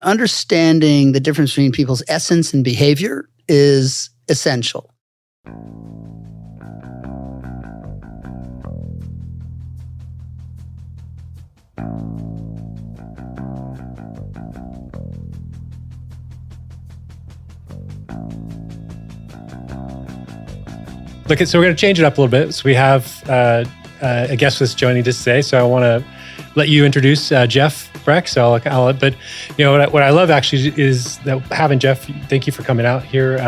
understanding the difference between people's essence and behavior is essential. So we're going to change it up a little bit. So we have a guest that's joining us today. So I want to let you introduce Jeff Breck. So but what I love actually is that having Jeff. Thank you for coming out here.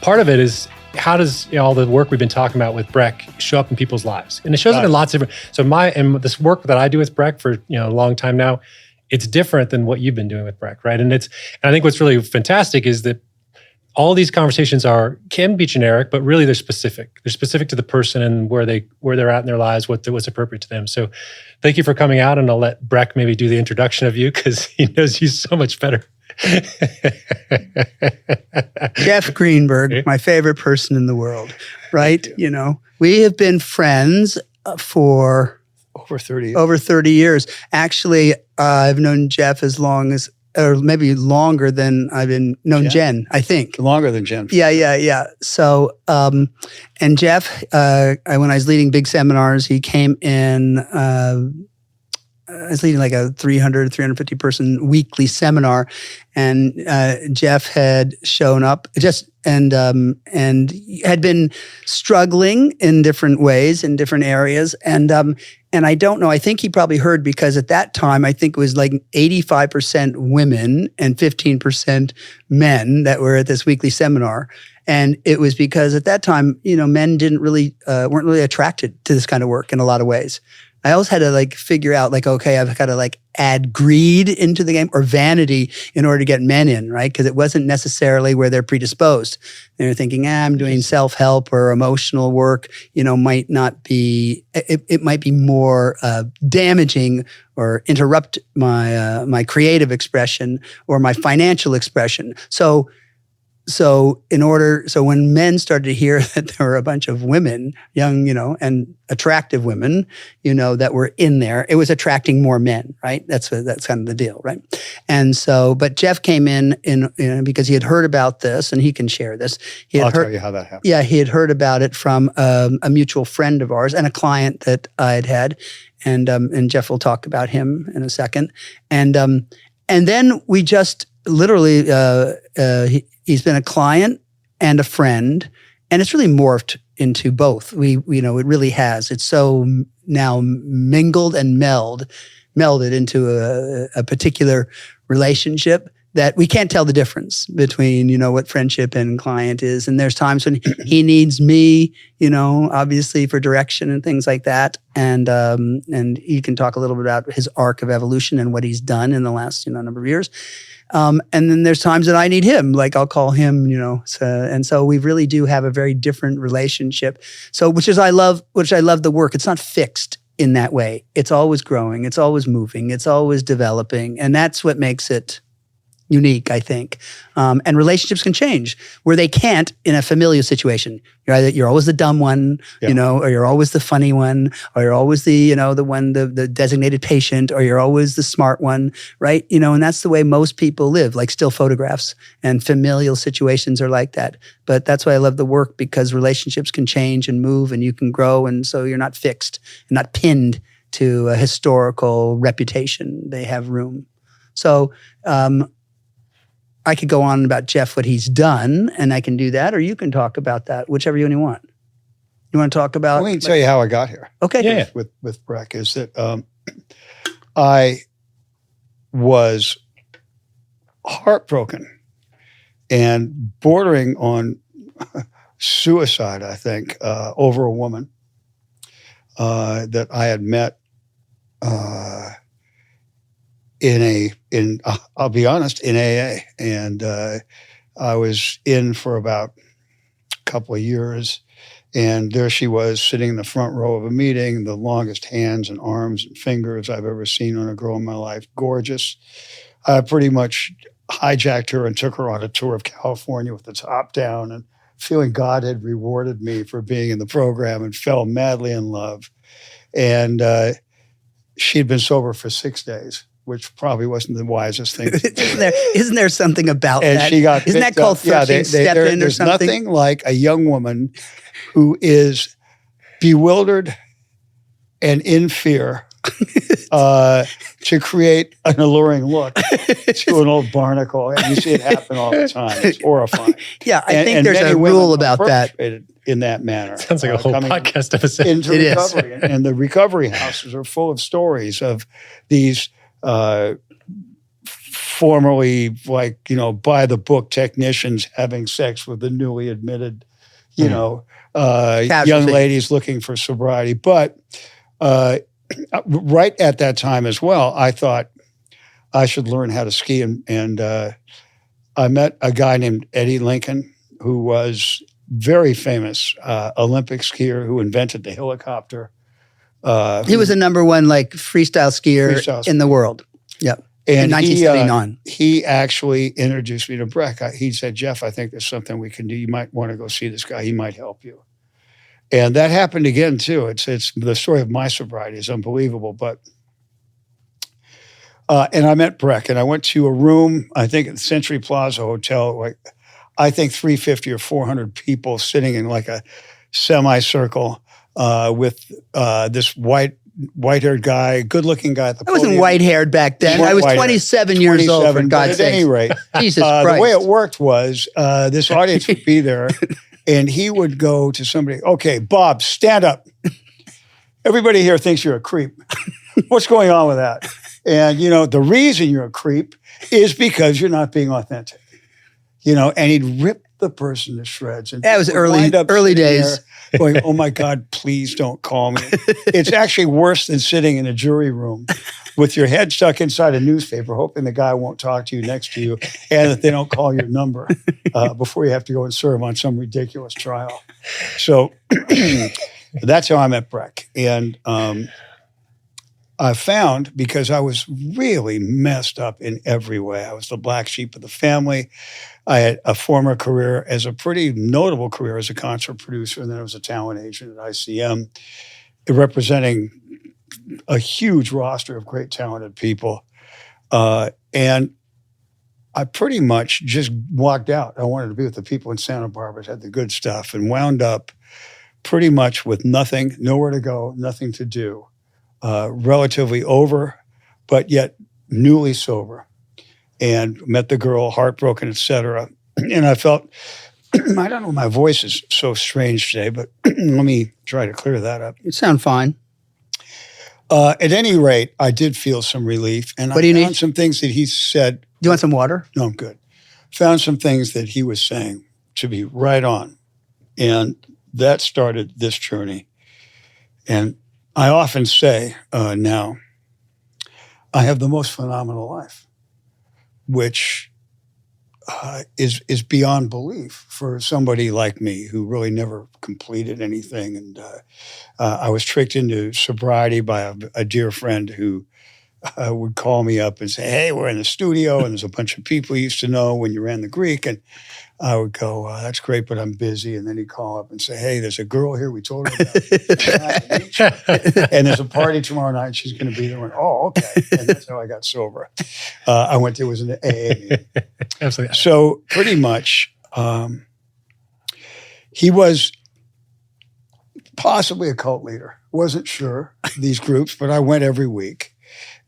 Part of it is how does all the work we've been talking about with Breck show up in people's lives, and it shows up in lots of different. So this work that I do with Breck for a long time now, it's different than what you've been doing with Breck, right? And I think what's really fantastic is that all these conversations can be generic, but really they're specific. They're specific to the person and where they're at in their lives, what's appropriate to them. So thank you for coming out, and I'll let Breck maybe do the introduction of you because he knows you so much better. Jeff Greenberg, my favorite person in the world, right? We have been friends for over 30 years. Over 30 years. Actually, I've known Jeff as long as, or maybe longer than I've known Jen, I think. Longer than Jen. Yeah. So, and Jeff, when I was leading big seminars, he came in, I was leading like a 350 person weekly seminar, and Jeff had shown up and had been struggling in different ways in different areas, and I don't know. I think he probably heard, because at that time I think it was like 85% women and 15% men that were at this weekly seminar. And it was because at that time, men weren't really attracted to this kind of work in a lot of ways. I always had to figure out okay, I've got to add greed into the game or vanity in order to get men in, right? Because it wasn't necessarily where they're predisposed. They're thinking, I'm doing self-help or emotional work, might not be, it might be more damaging or interrupt my creative expression or my financial expression. So when men started to hear that there were a bunch of women, young, and attractive women, that were in there, it was attracting more men, right? That's kind of the deal, right? And so, but Jeff came in because he had heard about this, and he can share this. I'll tell you how that happened. Yeah, he had heard about it from a mutual friend of ours and a client that I had, and Jeff will talk about him in a second, and then we just literally he's been a client and a friend, and it's really morphed into both. It really has. It's so now mingled and melded into a particular relationship that we can't tell the difference between, what friendship and client is. And there's times when he needs me, obviously for direction and things like that. And he can talk a little bit about his arc of evolution and what he's done in the last, number of years. And then there's times that I need him, I'll call him, and so we really do have a very different relationship. So, which I love the work. It's not fixed in that way. It's always growing. It's always moving. It's always developing. And that's what makes it unique, I think. And relationships can change where they can't in a familial situation. You're always the dumb one, or you're always the funny one, or you're always the the designated patient, or you're always the smart one, right? And that's the way most people live, like still photographs, and familial situations are like that. But that's why I love the work, because relationships can change and move, and you can grow, and so you're not fixed and not pinned to a historical reputation. They have room. So, I could go on about Jeff, what he's done, and I can do that, or you can talk about that, whichever you want. You want to talk about? Let me tell you how I got here. Okay. Yeah. With Breck is that I was heartbroken and bordering on suicide, I think, over a woman that I had met I'll be honest, in AA. And I was in for about a couple of years. And there she was sitting in the front row of a meeting, the longest hands and arms and fingers I've ever seen on a girl in my life. Gorgeous. I pretty much hijacked her and took her on a tour of California with the top down, and feeling God had rewarded me for being in the program, and fell madly in love. And she'd been sober for 6 days. which probably wasn't the wisest thing. Isn't there something about And that? she got Isn't that picked called up. Yeah, thrusting step in or there's something? nothing like a young woman who is bewildered and in fear to create an alluring look to an old barnacle. And you see it happen all the time. It's horrifying. Yeah, I think there's many a women rule are about that. perpetrated in that manner. Sounds like a whole coming podcast episode. into It is. recovery. And the recovery houses are full of stories of these formerly, by the book technicians having sex with the newly admitted, young ladies looking for sobriety. But right at that time as well, I thought I should learn how to ski. And I met a guy named Eddie Lincoln, who was very famous Olympic skier who invented the helicopter. He was a number one freestyle skier in the world. Yep. And in 1979. He actually introduced me to Breck. He said, Jeff, I think there's something we can do. You might want to go see this guy. He might help you. And that happened again, too. It's the story of my sobriety is unbelievable. But and I met Breck, and I went to a room, I think at the Century Plaza Hotel, I think 350 or 400 people sitting in a semicircle with this white-haired guy, good-looking guy at the I wasn't podium. white-haired back then. I was 27 years old, for God's sake. At any rate, Jesus Christ. the way it worked was this audience would be there, and he would go to somebody, okay, Bob, stand up. Everybody here thinks you're a creep. What's going on with that? And, the reason you're a creep is because you're not being authentic. And he'd rip the person to shreds. And that was early days. Going, oh my God, please don't call me. It's actually worse than sitting in a jury room with your head stuck inside a newspaper, hoping the guy won't talk to you next to you and that they don't call your number before you have to go and serve on some ridiculous trial. So that's how I met Breck. And I found, because I was really messed up in every way, I was the black sheep of the family. I had a former career as a pretty notable career as a concert producer, and then I was a talent agent at ICM, representing a huge roster of great talented people. And I pretty much just walked out. I wanted to be with the people in Santa Barbara that had the good stuff, and wound up pretty much with nothing, nowhere to go, nothing to do, relatively over, but yet newly sober. And met the girl, heartbroken, etc. And I felt, I don't know, my voice is so strange today, but let me try to clear that up. You sound fine. At any rate, I did feel some relief. And What do you I found need? some things that he said. Do you want some water? No, I'm good. Found some things that he was saying to be right on. And that started this journey. And I often say now, I have the most phenomenal life, which is beyond belief for somebody like me who really never completed anything. And I was tricked into sobriety by a dear friend who would call me up and say, hey, we're in the studio and there's a bunch of people you used to know when you ran the Greek. And I would go, that's great, but I'm busy. And then he'd call up and say, hey, there's a girl here we told her about. And there's a party tomorrow night. She's going to be there. I went, oh, okay. And that's how I got sober. I went to, it was an AA meeting. Absolutely. So pretty much, he was possibly a cult leader. Wasn't sure, these groups, but I went every week.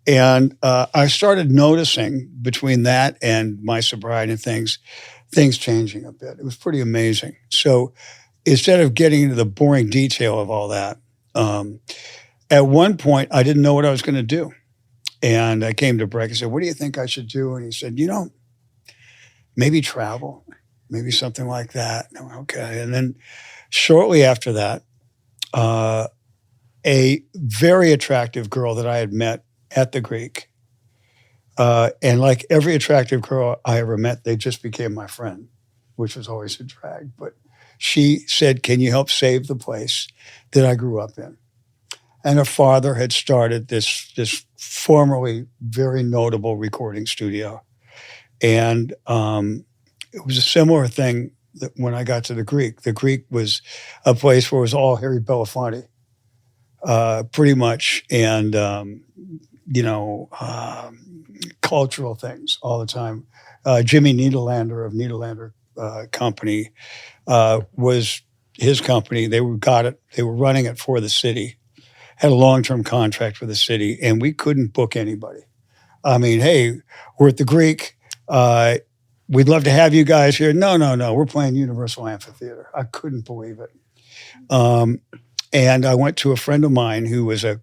And I started noticing between that and my sobriety and things changing a bit. It was pretty amazing. So instead of getting into the boring detail of all that, at one point, I didn't know what I was going to do. And I came to Breck and said, what do you think I should do? And he said, maybe travel, maybe something like that. And I went, okay. And then shortly after that, a very attractive girl that I had met at the Greek, and like every attractive girl I ever met, they just became my friend, which was always a drag. But she said, can you help save the place that I grew up in? And her father had started this formerly very notable recording studio. And it was a similar thing that when I got to the Greek was a place where it was all Harry Belafonte, pretty much. And cultural things all the time. Jimmy Niederlander of Niederlander Company was his company. They were running it for the city, had a long-term contract with the city, and we couldn't book anybody. I mean, hey, we're at the Greek. We'd love to have you guys here. No, we're playing Universal Amphitheater. I couldn't believe it. And I went to a friend of mine who was a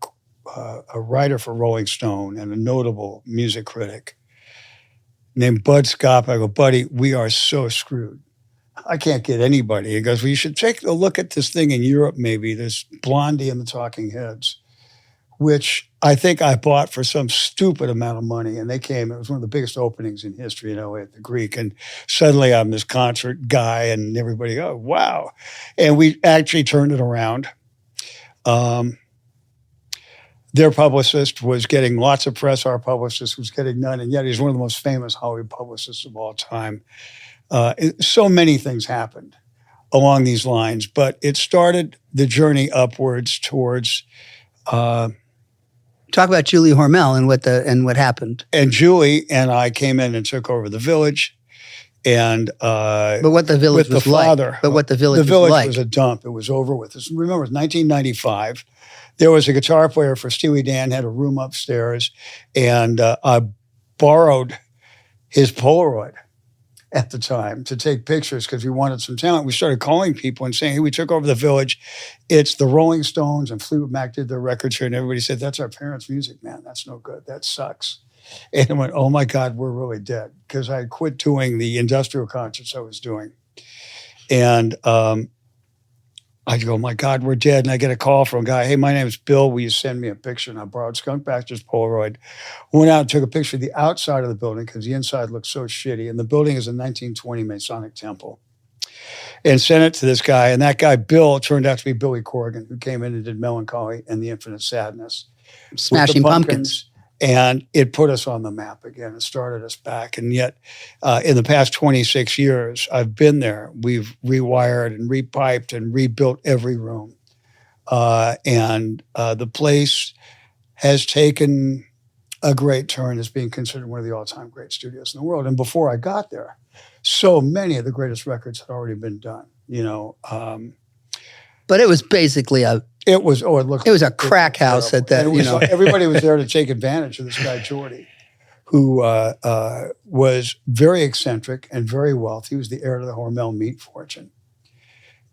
writer for Rolling Stone and a notable music critic named Bud Scott. I go, buddy, we are so screwed. I can't get anybody. He goes, well, you should take a look at this thing in Europe maybe, this Blondie and the Talking Heads, which I think I bought for some stupid amount of money. And they came. It was one of the biggest openings in history in LA at the Greek. And suddenly I'm this concert guy and everybody, oh, wow. And we actually turned it around. Their publicist was getting lots of press. Our publicist was getting none. And yet he's one of the most famous Hollywood publicists of all time. So many things happened along these lines. But it started the journey upwards towards... Talk about Julie Hormel and what happened. And Julie and I came in and took over the Village. And but what the Village was like. But what the Village was like. Was a dump. It was over with. Remember, it was 1995. There was a guitar player for Steely Dan, had a room upstairs, and I borrowed his Polaroid at the time to take pictures because we wanted some talent. We started calling people and saying, hey, we took over the Village. It's the Rolling Stones and Fleetwood Mac did their records here. And everybody said, that's our parents' music, man. That's no good. That sucks. And I went, oh my God, we're really dead. Because I quit doing the industrial concerts I was doing. And I go, my God, we're dead. And I get a call from a guy, hey, my name is Bill. Will you send me a picture? And I borrowed Skunk Baxter's Polaroid. Went out and took a picture of the outside of the building because the inside looked so shitty. And the building is a 1920 Masonic temple. And sent it to this guy. And that guy, Bill, turned out to be Billy Corgan, who came in and did Melancholy and the Infinite Sadness. Smashing Pumpkins. And it put us on the map again. It started us back. And yet, in the past 26 years, I've been there. We've rewired and repiped and rebuilt every room. And the place has taken a great turn as being considered one of the all-time great studios in the world. And before I got there, so many of the greatest records had already been done, But it was basically It was a crack house at that, Everybody was there to take advantage of this guy, Geordie, who was very eccentric and very wealthy. He was the heir to the Hormel meat fortune.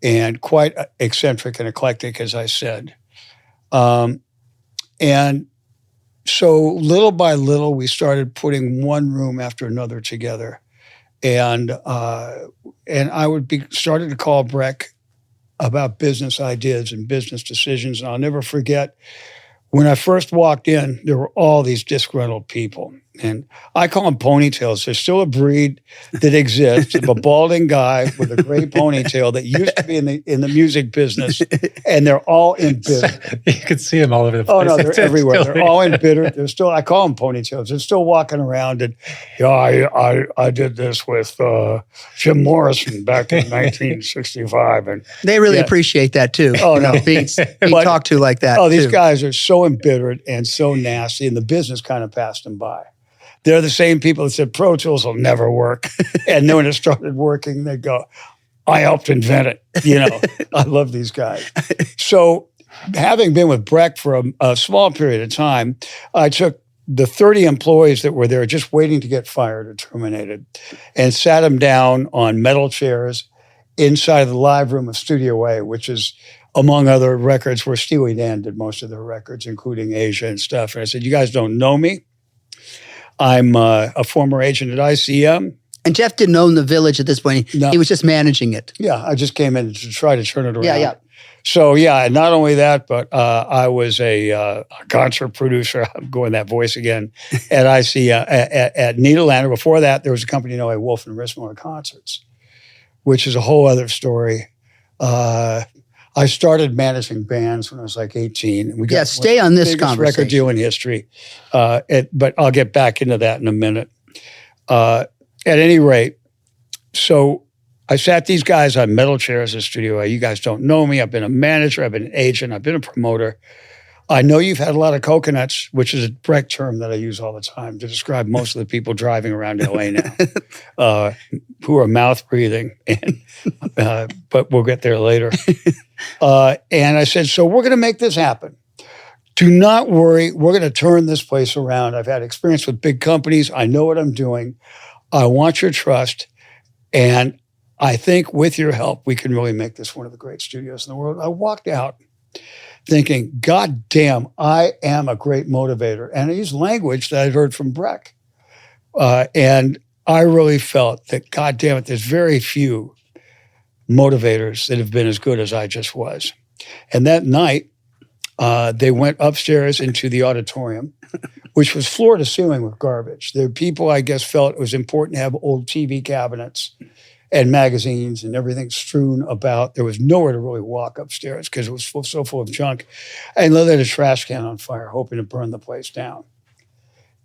And quite eccentric and eclectic, as I said. And so little by little, we started putting one room after another together. And I started to call Breck about business ideas and business decisions. And I'll never forget, when I first walked in, there were all these disgruntled people. And I call them ponytails. There's still a breed that exists of a balding guy with a gray ponytail that used to be in the music business, and they're all embittered. You can see them all over the place. Oh, no, they're everywhere. They're all embittered. I call them ponytails. They're still walking around and, I did this with Jim Morrison back in 1965. And they really appreciate that too. Oh, no. Being talked to like that. Oh, these guys are so embittered and so nasty, and the business kind of passed them by. They're the same people that said Pro Tools will never work. And then when it started working, they go, I helped invent it. I love these guys. So having been with Breck for a small period of time, I took the 30 employees that were there just waiting to get fired or terminated and sat them down on metal chairs inside the live room of Studio A, which is, among other records, where Steely Dan did most of their records, including Asia and stuff. And I said, you guys don't know me. I'm a former agent at ICM. And Jeff didn't own the Village at this point. No. He was just managing it. Yeah, I just came in to try to turn it around. Yeah. So, and not only that, but I was a concert producer. I'm going that voice again at ICM, at Niederlander. Before that, there was a company in LA, Wolf and Rissmiller Concerts, which is a whole other story. I started managing bands when I was like 18. And we got stay on this biggest conversation. Record deal in history. But I'll get back into that in a minute. At any rate, so I sat these guys on metal chairs at Studio A. You guys don't know me. I've been a manager. I've been an agent. I've been a promoter. I know you've had a lot of coconuts, which is a Breck term that I use all the time to describe most of the people driving around LA now, who are mouth breathing. And, but we'll get there later. And I said, so we're going to make this happen. Do not worry. We're going to turn this place around. I've had experience with big companies. I know what I'm doing. I want your trust. And I think with your help, we can really make this one of the great studios in the world. I walked out thinking, God damn, I am a great motivator. And I used language that I'd heard from Breck. And I really felt that, God damn it, there's very few motivators that have been as good as I just was. And that night, they went upstairs into the auditorium, which was floor to ceiling with garbage. The people, I guess, felt it was important to have old TV cabinets and magazines and everything strewn about. There was nowhere to really walk upstairs because it was so full of junk. And they lit a trash can on fire, hoping to burn the place down.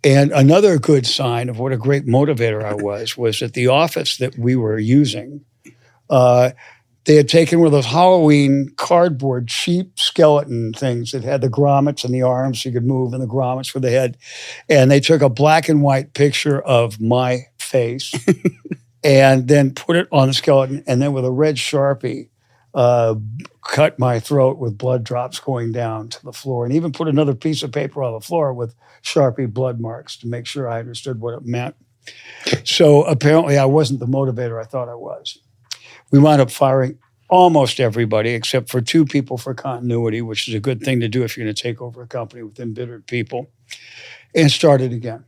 And another good sign of what a great motivator I was that the office that we were using, they had taken one of those Halloween cardboard cheap skeleton things that had the grommets and the arms so you could move and the grommets for the head. And they took a black and white picture of my face and then put it on the skeleton, and then with a red Sharpie, cut my throat with blood drops going down to the floor, and even put another piece of paper on the floor with Sharpie blood marks to make sure I understood what it meant. So apparently I wasn't the motivator I thought I was. We wound up firing almost everybody except for 2 people for continuity, which is a good thing to do if you're going to take over a company with embittered people, and started again.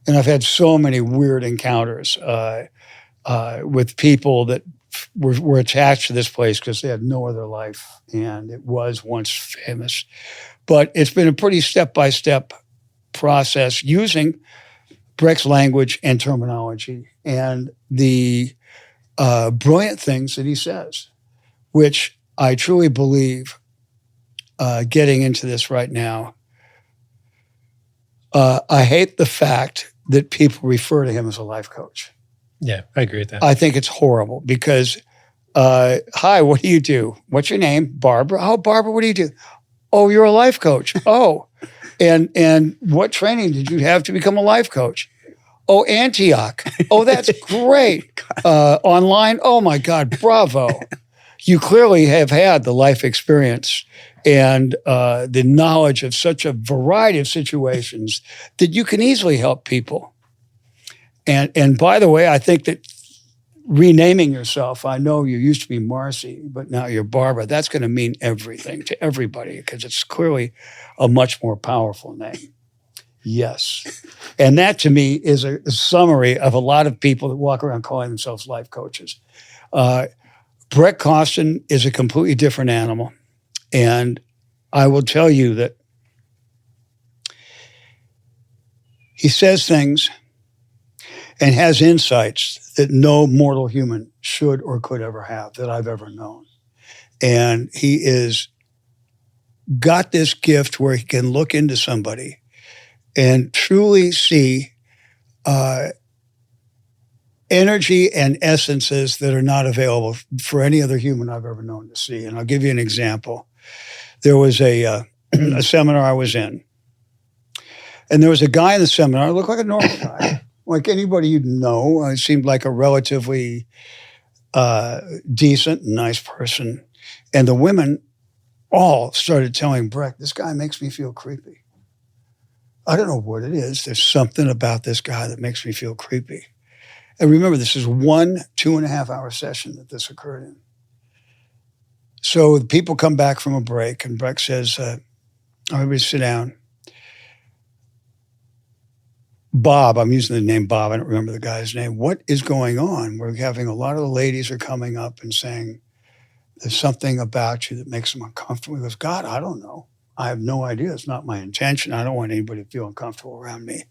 And I've had so many weird encounters with people that were attached to this place because they had no other life, and it was once famous. But it's been a pretty step-by-step process using Breck's language and terminology and the brilliant things that he says, which I truly believe, getting into this right now, I hate the fact that people refer to him as a life coach. Yeah, I agree with that. I think it's horrible because, hi, what do you do? What's your name? Barbara. Oh, Barbara, what do you do? Oh, you're a life coach. Oh, and what training did you have to become a life coach? Oh, Antioch. Oh, that's great. Online. Oh my God, bravo. You clearly have had the life experience and the knowledge of such a variety of situations that you can easily help people. And by the way, I think that renaming yourself, I know you used to be Marcy, but now you're Barbara. That's going to mean everything to everybody because it's clearly a much more powerful name. Yes. And that to me is a summary of a lot of people that walk around calling themselves life coaches. Breck Costin is a completely different animal. And I will tell you that he says things and has insights that no mortal human should or could ever have that I've ever known. And he is got this gift where he can look into somebody and truly see energy and essences that are not available for any other human I've ever known to see. And I'll give you an example. There was a seminar I was in, and there was a guy in the seminar who looked like a normal guy, like anybody you'd know. He seemed like a relatively decent, nice person. And the women all started telling Breck, this guy makes me feel creepy. I don't know what it is. There's something about this guy that makes me feel creepy. And remember, this is 1 2.5 hour session that this occurred in. So the people come back from a break, and Breck says, everybody sit down. Bob, I'm using the name Bob. I don't remember the guy's name. What is going on? We're having a lot of the ladies are coming up and saying, there's something about you that makes them uncomfortable. He goes, God, I don't know. I have no idea. It's not my intention. I don't want anybody to feel uncomfortable around me.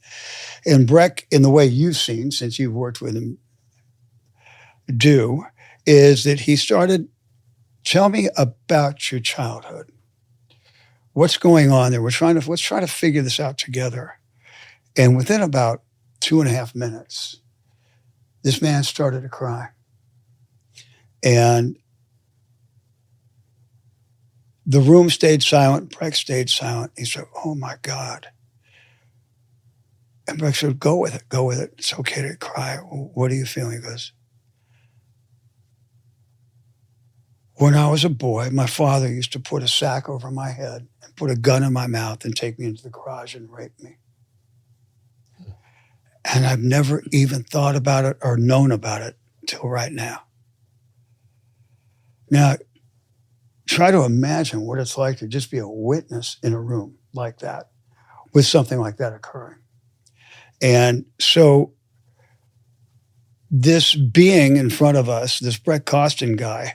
And Breck, in the way you've seen, since you've worked with him, is that he started, tell me about your childhood. What's going on there? Let's try to figure this out together. And within about 2.5 minutes, this man started to cry. And the room stayed silent. Breck stayed silent. He said, "Oh my God." And Breck said, "Go with it. Go with it. It's okay to cry. What are you feeling?" He goes, "When I was a boy, my father used to put a sack over my head and put a gun in my mouth and take me into the garage and rape me. And I've never even thought about it or known about it till right now." Now, try to imagine what it's like to just be a witness in a room like that with something like that occurring. And so this being in front of us, this Breck Costin guy,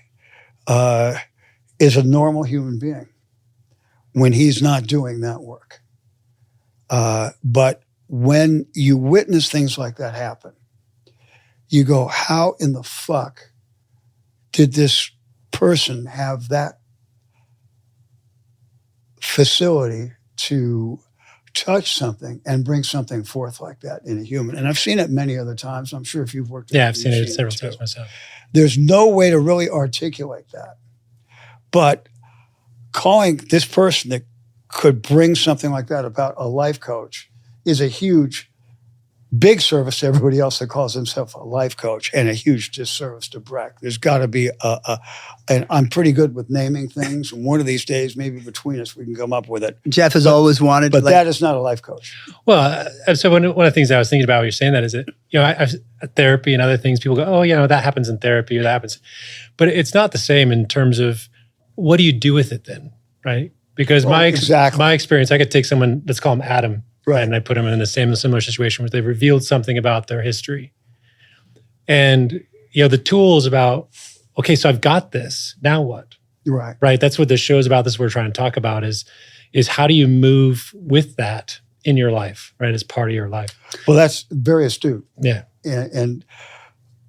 is a normal human being when he's not doing that work. But when you witness things like that happen, you go, how in the fuck did this person have that facility to touch something and bring something forth like that in a human? And I've seen it many other times. I'm sure if you've worked with Yeah, I've seen it several times myself. There's no way to really articulate that. But calling this person that could bring something like that about a life coach is a huge, big service to everybody else that calls himself a life coach, and a huge disservice to Breck. There's got to be and I'm pretty good with naming things. And one of these days, maybe between us, we can come up with it. Jeff has always wanted But that is not a life coach. Well, so one of the things I was thinking about when you're saying that is that, I've therapy and other things, people go, oh, that happens in therapy or that happens. But it's not the same in terms of what do you do with it then, right? Because my experience, I could take someone, let's call him Adam, right, and I put him in the similar situation where they've revealed something about their history. And, the tools about, okay, so I've got this, now what? Right. That's what this show is about. This is what we're trying to talk about is how do you move with that in your life, right, as part of your life? Well, that's very astute. Yeah.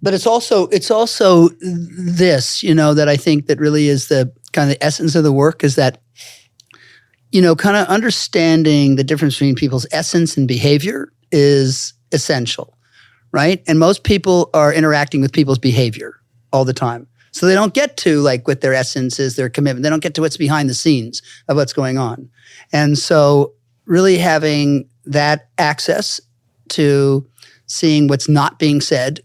But it's also this, that I think that really is the kind of the essence of the work is that, kind of understanding the difference between people's essence and behavior is essential, right? And most people are interacting with people's behavior all the time. So they don't get to what their essence is, their commitment. They don't get to what's behind the scenes of what's going on. And so really having that access to seeing what's not being said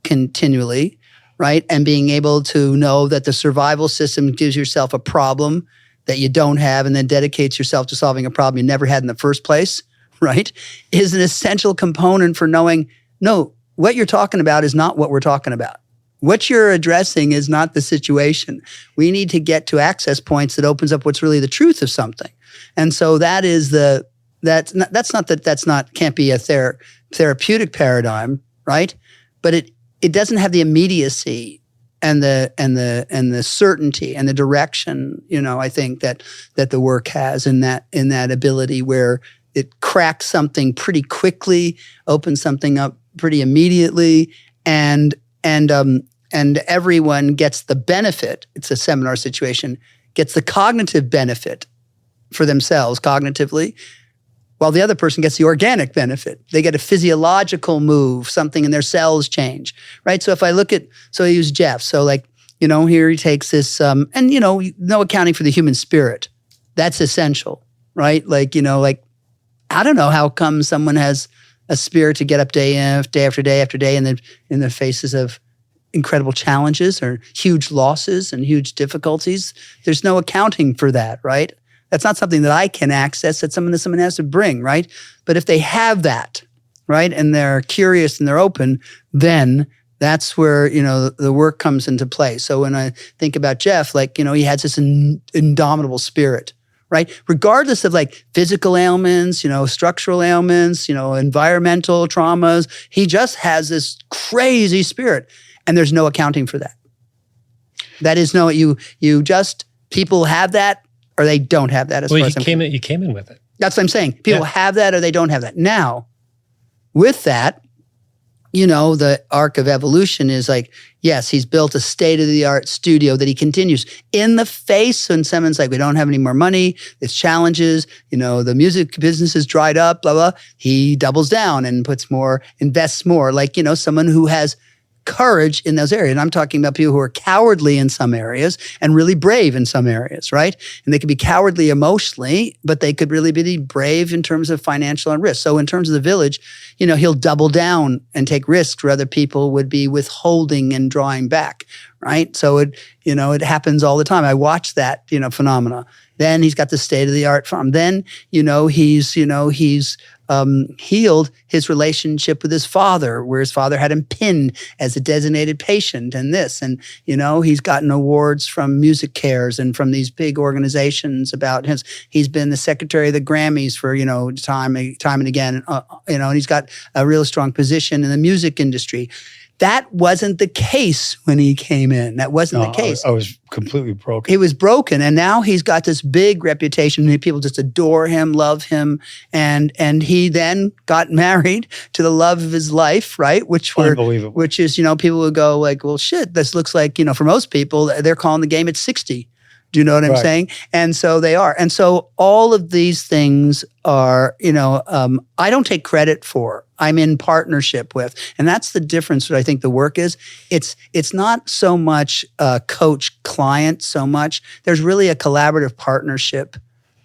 continually, right? And being able to know that the survival system gives yourself a problem that you don't have and then dedicates yourself to solving a problem you never had in the first place, right? Is an essential component for knowing, no, what you're talking about is not what we're talking about. What you're addressing is not the situation. We need to get to access points that opens up what's really the truth of something. And so that is can't be a therapeutic paradigm, right? But it doesn't have the immediacy and the certainty and the direction, I think that the work has in that ability where it cracks something pretty quickly, opens something up pretty immediately, and everyone gets the benefit. It's a seminar situation, gets the cognitive benefit for themselves cognitively, while the other person gets the organic benefit. They get a physiological move, something in their cells change, right? So if I I use Jeff. So here he takes this, and no accounting for the human spirit. That's essential, right? I don't know how come someone has a spirit to get up day after day after day in the faces of incredible challenges or huge losses and huge difficulties. There's no accounting for that, right? That's not something that I can access. That's something that someone has to bring, right? But if they have that, right, and they're curious and they're open, then that's where, the work comes into play. So when I think about Jeff, he has this indomitable spirit, right? Regardless of physical ailments, structural ailments, environmental traumas, he just has this crazy spirit, and there's no accounting for that. That is people have that, or they don't have that. You came in with it. That's what I'm saying. People have that or they don't have that. Now, with that, the arc of evolution is yes, he's built a state-of-the-art studio that he continues in the face when someone's we don't have any more money, it's challenges, the music business is dried up, blah, blah. He doubles down and invests more. Someone who has courage in those areas. And I'm talking about people who are cowardly in some areas and really brave in some areas, right? And they could be cowardly emotionally, but they could really be brave in terms of financial and risk. So in terms of the village, he'll double down and take risks where other people would be withholding and drawing back, right? So it happens all the time. I watch that, phenomena. Then he's got the state-of-the-art farm. Then, he's healed his relationship with his father, where his father had him pinned as a designated patient and this. And, he's gotten awards from Music Cares and from these big organizations about his. He's been the secretary of the Grammys for, time and again, and he's got a real strong position in the music industry. That wasn't the case when he came in. That wasn't the case. I was completely broken. He was broken, and now he's got this big reputation. And people just adore him, love him, and he then got married to the love of his life, right? Unbelievable. Which is, people would go like, well, shit, this looks like, for most people, they're calling the game at 60. Do you know what I'm saying? And so they are. And so all of these things are, I don't take credit for. I'm in partnership with. And that's the difference that I think the work is. It's not so much coach-client so much. There's really a collaborative partnership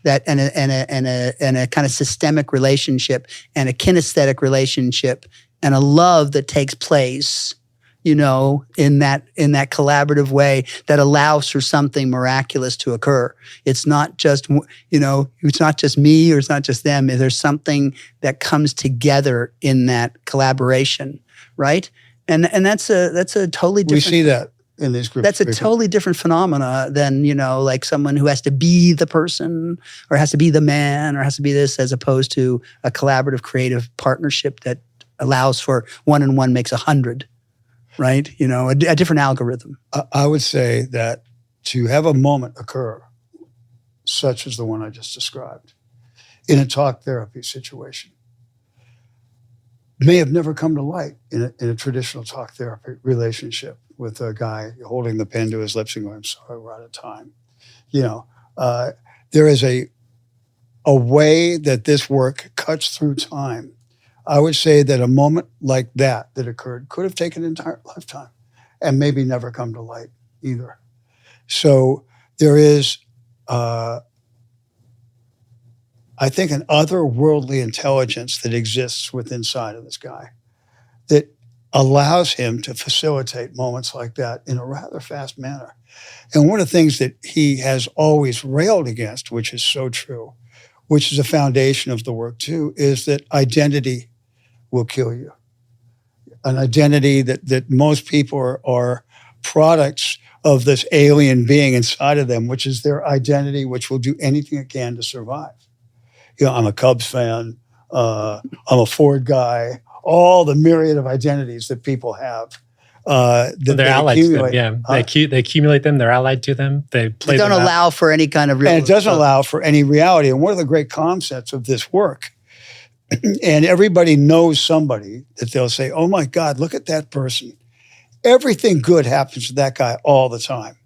that and a kind of systemic relationship and a kinesthetic relationship and a love that takes place in that collaborative way that allows for something miraculous to occur. It's not just, it's not just me or it's not just them. There's something that comes together in that collaboration, right? And that's a totally different. We see that in these groups. That's a totally different phenomena than, like someone who has to be the person or has to be the man or has to be this, as opposed to a collaborative, creative partnership that allows for 1 and 1 makes 100. Right? A different algorithm. I would say that to have a moment occur, such as the one I just described, in a talk therapy situation, may have never come to light in a traditional talk therapy relationship with a guy holding the pen to his lips and going, I'm sorry, we're out of time. There is a way that this work cuts through time. I would say that a moment like that occurred could have taken an entire lifetime and maybe never come to light either. So there is, I think, an otherworldly intelligence that exists within inside of this guy that allows him to facilitate moments like that in a rather fast manner. And one of the things that he has always railed against, which is so true, which is a foundation of the work too, is that identity will kill you. An identity that most people are products of this alien being inside of them, which is their identity, which will do anything it can to survive. I'm a Cubs fan. I'm a Ford guy. All the myriad of identities that people have. They're allied to them, yeah. They accumulate them. They're allied to them. They don't allow for any kind of real. And it doesn't allow for any reality. And one of the great concepts of this work, and everybody knows somebody that they'll say, oh my God, look at that person. Everything good happens to that guy all the time.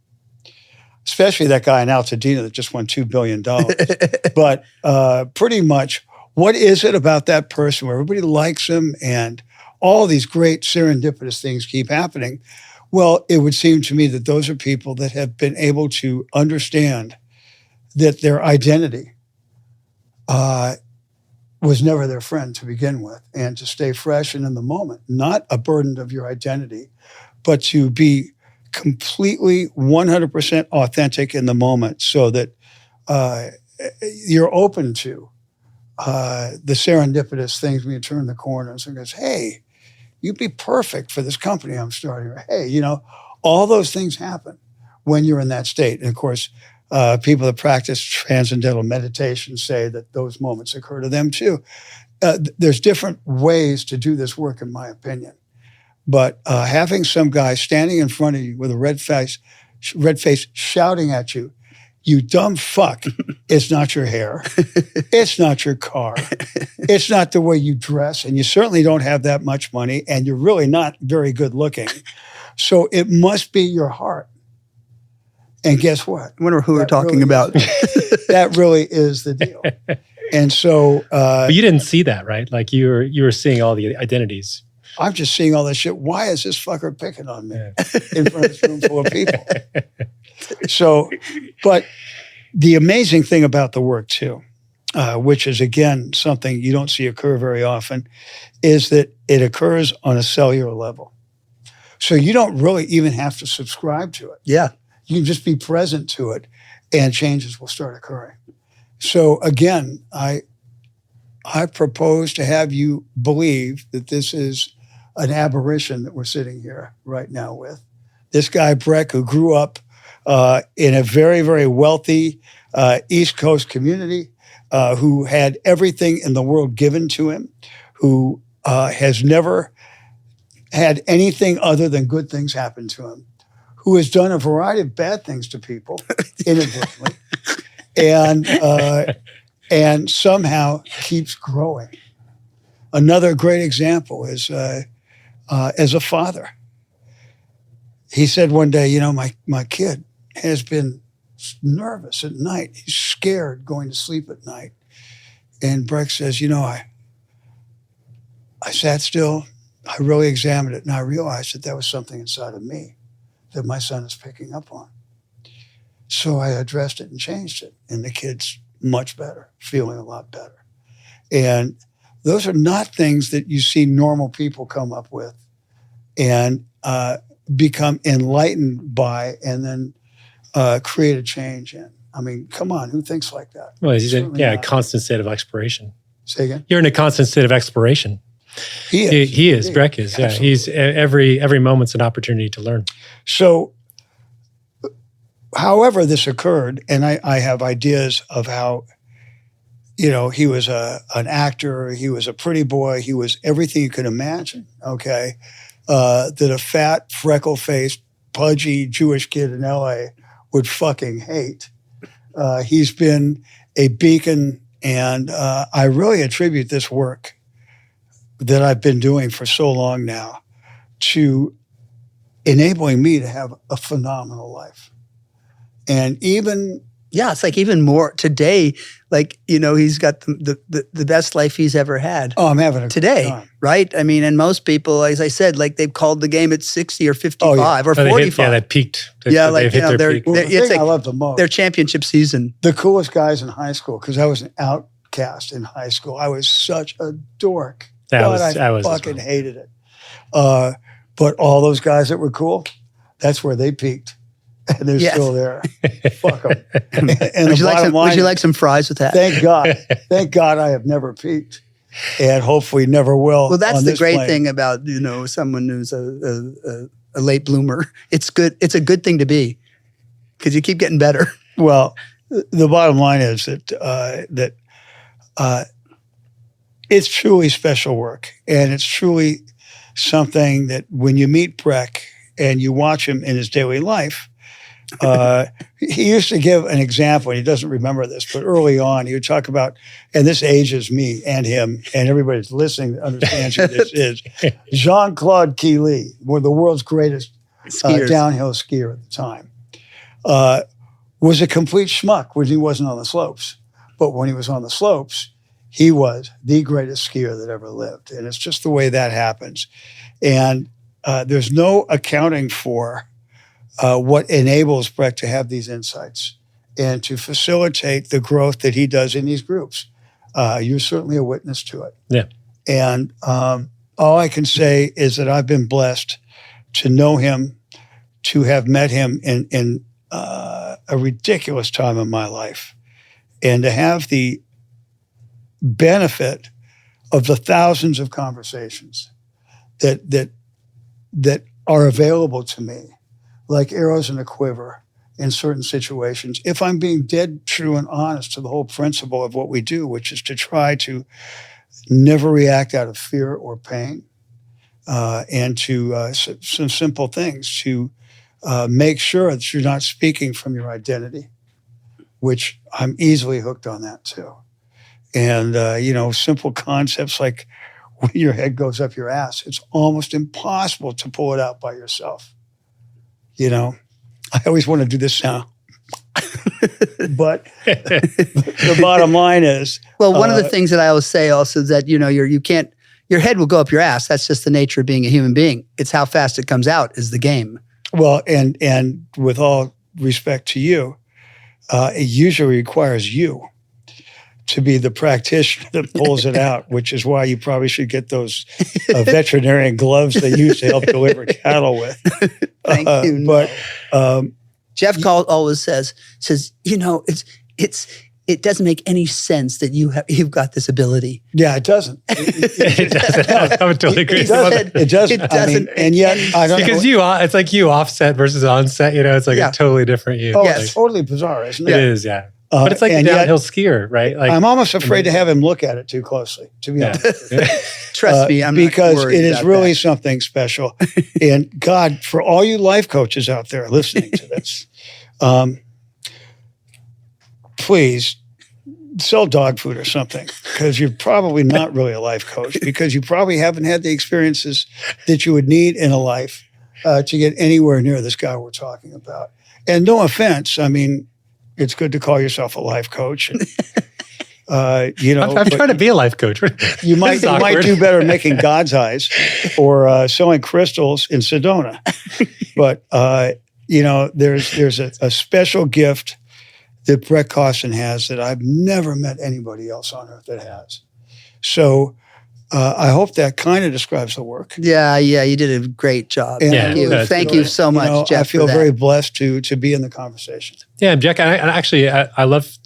Especially that guy in Altadena that just won $2 billion. But pretty much, what is it about that person where everybody likes him and all these great serendipitous things keep happening? Well, it would seem to me that those are people that have been able to understand that their identity was never their friend to begin with, and to stay fresh and in the moment, not a burden of your identity, but to be completely 100% authentic in the moment so that you're open to the serendipitous things when you turn the corners and goes, hey, you'd be perfect for this company I'm starting. Or, hey, all those things happen when you're in that state. And of course, people that practice transcendental meditation say that those moments occur to them too. There's different ways to do this work, in my opinion. But having some guy standing in front of you with a red face shouting at you, you dumb fuck, it's not your hair. It's not your car. It's not the way you dress. And you certainly don't have that much money. And you're really not very good looking. So it must be your heart. And guess what? I wonder who we're talking about. That really is the deal. And so, but you didn't see that, right? Like you were seeing all the identities. I'm just seeing all this shit. Why is this fucker picking on me in front of this room full of people? So, but the amazing thing about the work too, which is again something you don't see occur very often, is that it occurs on a cellular level. So you don't really even have to subscribe to it. Yeah. You can just be present to it and changes will start occurring. So again, I propose to have you believe that this is an aberration that we're sitting here right now with. This guy, Breck, who grew up in a very, very wealthy East Coast community, who had everything in the world given to him, who has never had anything other than good things happen to him, who has done a variety of bad things to people inadvertently, and somehow keeps growing. Another great example is as a father. He said one day, my kid has been nervous at night. He's scared going to sleep at night. And Breck says, I sat still, I really examined it, and I realized that was something inside of me that my son is picking up on. So I addressed it and changed it, and the kid's much better, feeling a lot better. And those are not things that you see normal people come up with and become enlightened by and then create a change in. I mean, come on, who thinks like that? Well, he's a constant state of exploration. Say again? You're in a constant state of exploration. He is. He is. Breck is. Yeah. He's every moment's an opportunity to learn. So, however this occurred, and I have ideas of how, he was an actor, he was a pretty boy, he was everything you could imagine, okay? That a fat, freckle-faced, pudgy Jewish kid in LA would fucking hate. He's been a beacon, and I really attribute this work that I've been doing for so long now to enabling me to have a phenomenal life. And it's like even more today, he's got the best life he's ever had. Oh, I'm having a today, great time. Right? I mean, and most people, as I said, they've called the game at 60 or 55 or 45. They peaked. They've hit their peak. The thing I love the most, their championship season. The coolest guys in high school, because I was an outcast in high school. I was such a dork. I fucking hated it. But all those guys that were cool, that's where they peaked. And they're still there. Fuck them. And would you like some fries with that? Thank God. Thank God I have never peaked. And hopefully never will. Well, that's the great thing about, someone who's a late bloomer. It's good. It's a good thing to be because you keep getting better. Well, the bottom line is that it's truly special work. And it's truly something that when you meet Breck and you watch him in his daily life, he used to give an example, and he doesn't remember this, but early on he would talk about, and this ages me and him, and everybody that's listening that understands who this is, Jean-Claude Keely, one of the world's greatest downhill skier at the time, was a complete schmuck when he wasn't on the slopes. But when he was on the slopes, he was the greatest skier that ever lived. And it's just the way that happens. And there's no accounting for what enables Breck to have these insights and to facilitate the growth that he does in these groups. You're certainly a witness to it. Yeah. And all I can say is that I've been blessed to know him, to have met him in a ridiculous time in my life, and to have the benefit of the thousands of conversations that are available to me, like arrows in a quiver in certain situations, if I'm being dead true and honest to the whole principle of what we do, which is to try to never react out of fear or pain, and to some simple things to make sure that you're not speaking from your identity, which I'm easily hooked on that too. And, simple concepts like when your head goes up your ass, it's almost impossible to pull it out by yourself. I always want to do this sound. But the bottom line is... Well, one of the things that I always say also is that, you your head will go up your ass. That's just the nature of being a human being. It's how fast it comes out is the game. Well, and with all respect to you, it usually requires you to be the practitioner that pulls it out, which is why you probably should get those veterinarian gloves they use to help deliver cattle with. Thank you. But Jeff always says, it doesn't make any sense that you've got this ability. Yeah, it doesn't. It doesn't. I would totally agree. It doesn't. It doesn't. I mean, and yet I don't Because know. it's like you offset versus onset. It's like a totally different you. Oh, Yes. it's totally bizarre, isn't It it? is, yeah. But it's like a and yet- downhill skier, right? Like I'm almost afraid to have him look at it too closely, to be honest. Trust me, I'm because not worried it is about really that. something special. And God, for all you life coaches out there listening to this, please sell dog food or something, because you're probably not really a life coach, because you probably haven't had the experiences that you would need in a life to get anywhere near this guy we're talking about. And no offense, I mean, it's good to call yourself a life coach. And, I'm trying to be a life coach. you might This is awkward. do better making God's eyes or selling crystals in Sedona. But there's a special gift that Brett Costin has that I've never met anybody else on earth that has. So I hope that kind of describes the work. Yeah, you did a great job. And Thank you. that's Thank good. you so much, Jeff. I feel for that. very blessed to be in the conversation. Yeah, Jack, I love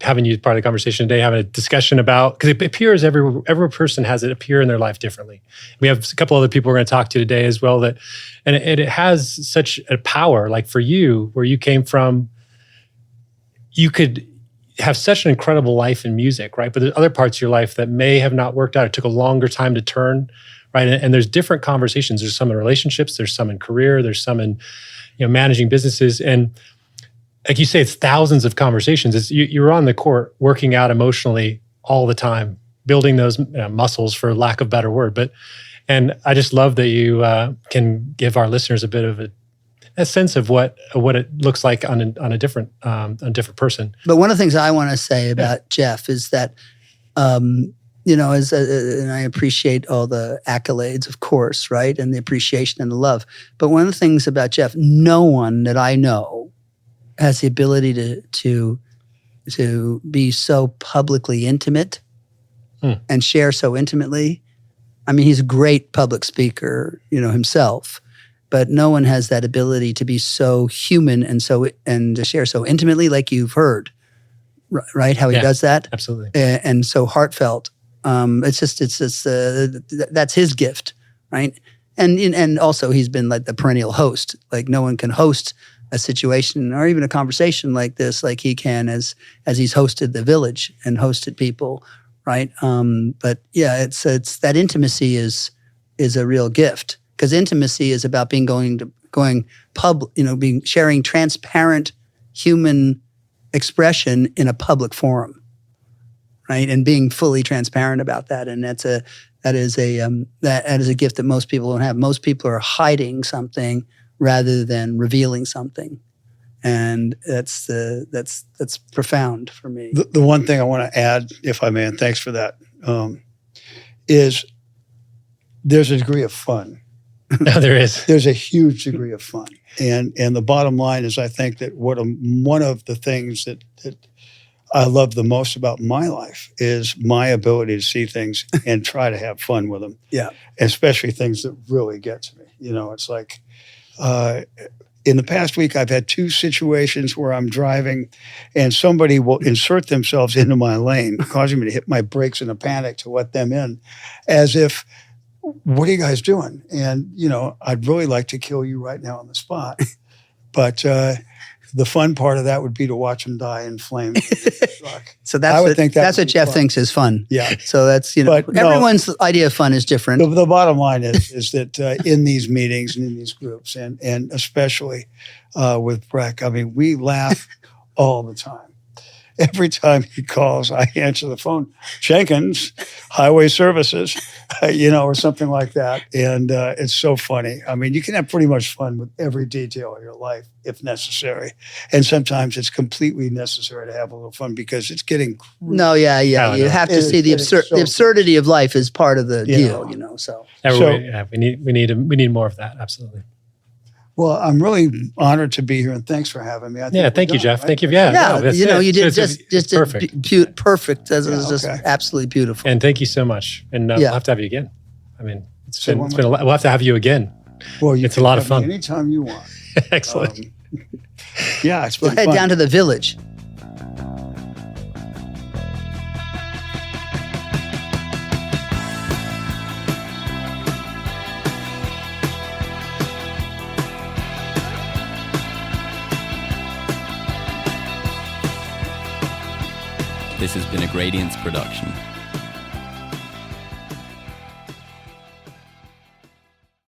having you part of the conversation today, having a discussion about, because it appears every person has it appear in their life differently. We have a couple other people we're going to talk to today as well, and it has such a power, like for you, where you came from, you could have such an incredible life in music, right? But there's other parts of your life that may have not worked out. It took a longer time to turn, right? And there's different conversations. There's some in relationships, there's some in career, there's some in managing businesses. And like you say, it's thousands of conversations. It's you're on the court working out emotionally all the time, building those muscles, for lack of a better word. And I just love that you can give our listeners a bit of a sense of what it looks like on a different person. But one of the things I want to say about Jeff is that, and I appreciate all the accolades, of course, right, and the appreciation and the love. But one of the things about Jeff, no one that I know has the ability to be so publicly intimate and share so intimately. I mean, he's a great public speaker, himself. But no one has that ability to be so human and to share so intimately, like you've heard, right? How he does that, Absolutely, and so heartfelt. It's just that's his gift, right? And also he's been like the perennial host. Like no one can host a situation or even a conversation like this, like he can, as he's hosted the village and hosted people, right? But yeah, it's that intimacy is a real gift. Because intimacy is about sharing transparent human expression in a public forum, right? And being fully transparent about that. And that is a gift that most people don't have. Most people are hiding something rather than revealing something, and that's profound for me. The one thing I want to add, if I may, and thanks for that, is there's a degree of fun. no, there is. There's a huge degree of fun. And the bottom line is, I think that one of the things that I love the most about my life is my ability to see things and try to have fun with them. Yeah. Especially things that really get to me. It's like in the past week, I've had 2 situations where I'm driving and somebody will insert themselves into my lane, causing me to hit my brakes in a panic to let them in, as if, what are you guys doing? And, I'd really like to kill you right now on the spot. But the fun part of that would be to watch them die in flames. So I would think that's would what be Jeff fun. thinks is fun. Yeah. So that's, But no. everyone's idea of fun is different. The bottom line is that in these meetings and in these groups, and especially with Breck, I mean, we laugh all the time. every time he calls, I answer the phone. Jenkins, Highway Services, or something like that. And it's so funny. I mean, you can have pretty much fun with every detail of your life if necessary. And sometimes it's completely necessary to have a little fun because it's getting. No, yeah. Oh, You no. have to see the absurdity of life is part of the deal, So we need more of that. Absolutely. Well, I'm really honored to be here, and thanks for having me. Thank you, Jeff. Right? Thank you. Yeah, you did just perfect. Perfect. It was just absolutely beautiful. And thank you so much. And we'll have to have you again. I mean, it's been we'll have to have you again. Well, it's a lot of fun. Anytime you want. Excellent. It's been We'll head down to the village. This has been a Gradients production.